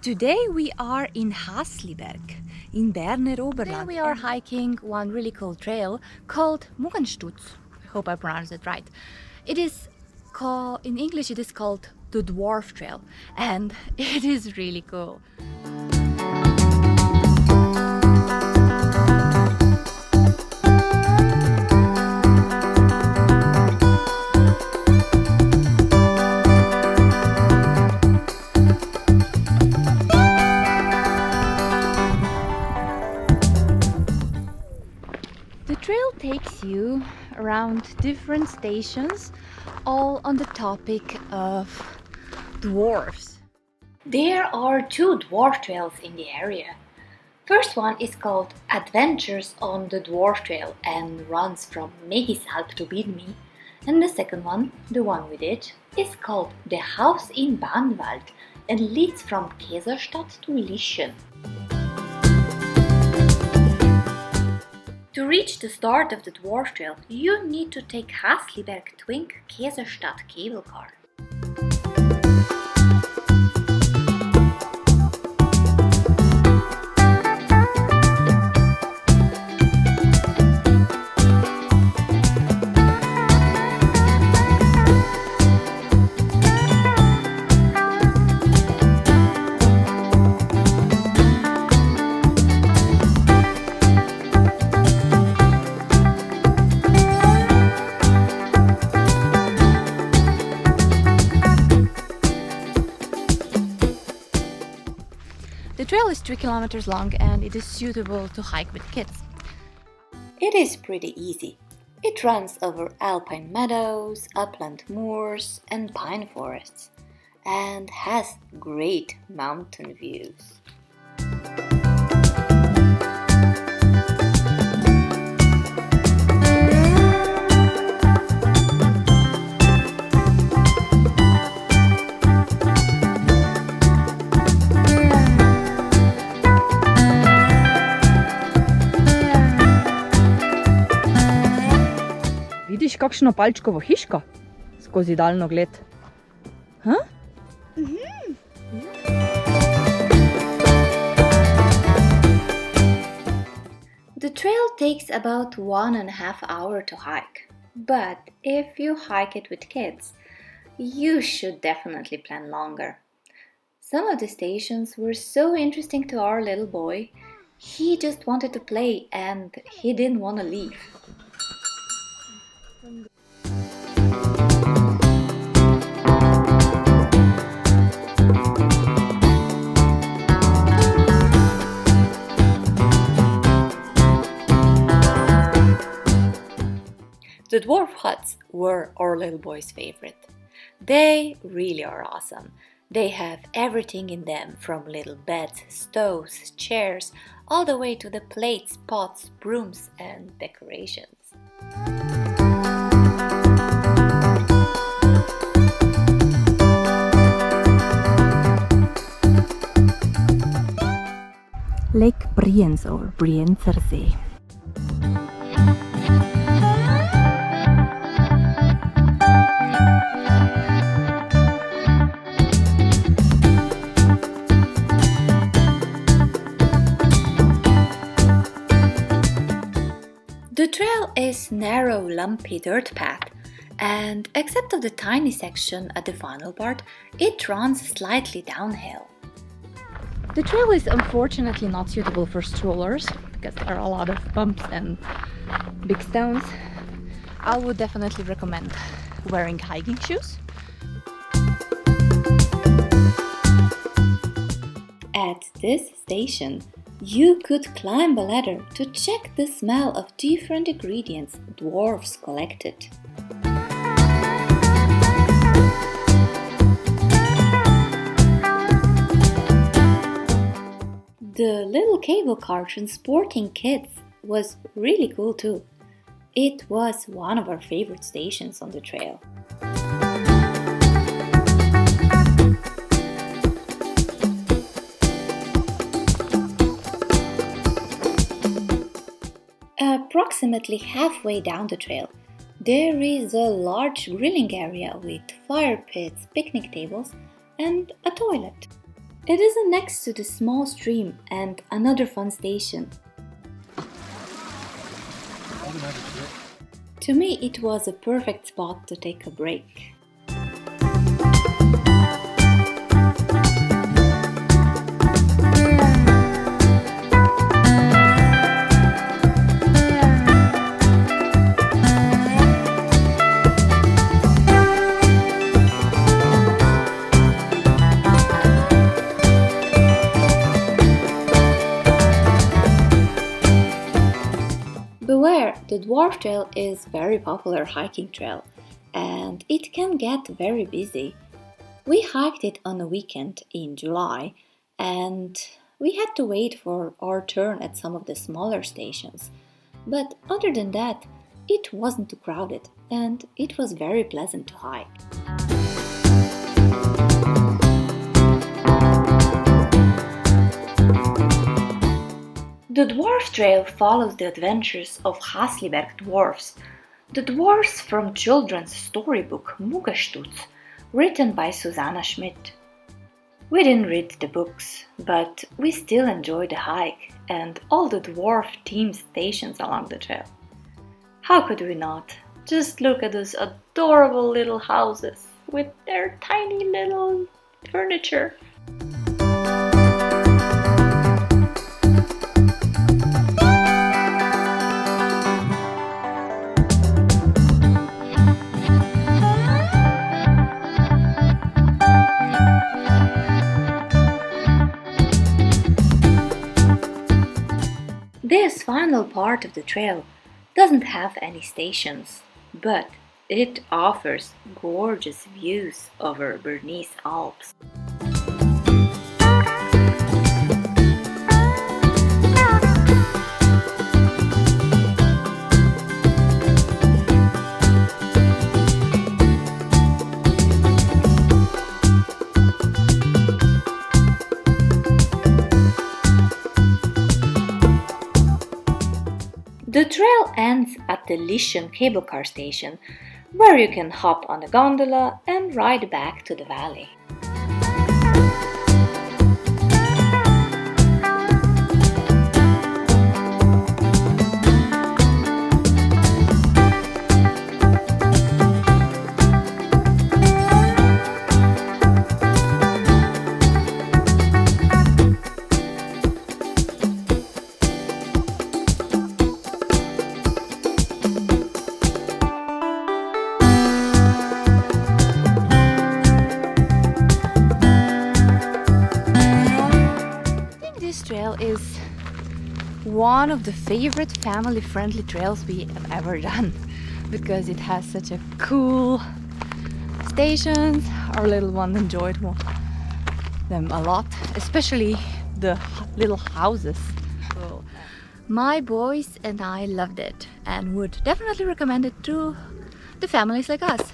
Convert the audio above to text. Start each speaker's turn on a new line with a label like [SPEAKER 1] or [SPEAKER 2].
[SPEAKER 1] Today we are in Hasliberg, in Bernese Oberland.
[SPEAKER 2] Today we are hiking one really cool trail called Muggestutz. I hope I pronounced it right. It is called, in English it is called the Dwarf Trail, and it is really cool. The trail takes you around different stations, all on the topic of dwarfs.
[SPEAKER 3] There are two dwarf trails in the area. First one is called Adventures on the Dwarf Trail and runs from Muggestutz to Bidmi. And the second one, the one we did, is called The House in Bannwald and leads from Käserstatt to Lischen. To reach the start of the Dwarf Trail, you need to take Hasliberg Twink Käserstatt cable car.
[SPEAKER 2] The trail is 3 kilometers long and it is suitable to hike with kids.
[SPEAKER 3] It is pretty easy. It runs over alpine meadows, upland moors and pine forests and has great mountain views.
[SPEAKER 1] Vidiš kakšno palčkovo hiško skozi daljnogled? Huh?
[SPEAKER 3] The trail takes about 1.5 hours to hike, but if you hike it with kids, you should definitely plan longer. Some of the stations were so interesting to our little boy, he just wanted to play and he didn't want to leave. The dwarf huts were our little boy's favorite. They really are awesome. They have everything in them from little beds, stoves, chairs, all the way to the plates, pots, brooms and decorations.
[SPEAKER 1] Lake Brienz or Brienzer See.
[SPEAKER 3] The trail is narrow, lumpy dirt path, and except of the tiny section at the final part, it runs slightly downhill.
[SPEAKER 2] The trail is unfortunately not suitable for strollers because there are a lot of bumps and big stones. I would definitely recommend wearing hiking shoes.
[SPEAKER 3] At this station, you could climb a ladder to check the smell of different ingredients dwarfs collected. The little cable car transporting kids was really cool too. It was one of our favorite stations on the trail. Approximately halfway down the trail, there is a large grilling area with fire pits, picnic tables, and a toilet. It is next to the small stream and another fun station. To me, it was a perfect spot to take a break. Beware, the Dwarf Trail is a very popular hiking trail and it can get very busy. We hiked it on a weekend in July and we had to wait for our turn at some of the smaller stations. But other than that, it wasn't too crowded and it was very pleasant to hike. The Dwarf Trail follows the adventures of Hasliberg dwarfs, the dwarfs from children's storybook Muggestutz, written by Susanna Schmidt. We didn't read the books, but we still enjoyed the hike and all the dwarf-themed stations along the trail. How could we not? Just look at those adorable little houses with their tiny little furniture. This final part of the trail doesn't have any stations, but it offers gorgeous views over Bernese Alps. The trail ends at the Lischen cable car station, where you can hop on a gondola and ride back to the valley.
[SPEAKER 2] This trail is one of the favorite family-friendly trails we have ever done because it has such a cool stations. Our little one enjoyed them a lot, especially the little houses. So, my boys and I loved it and would definitely recommend it to the families like us.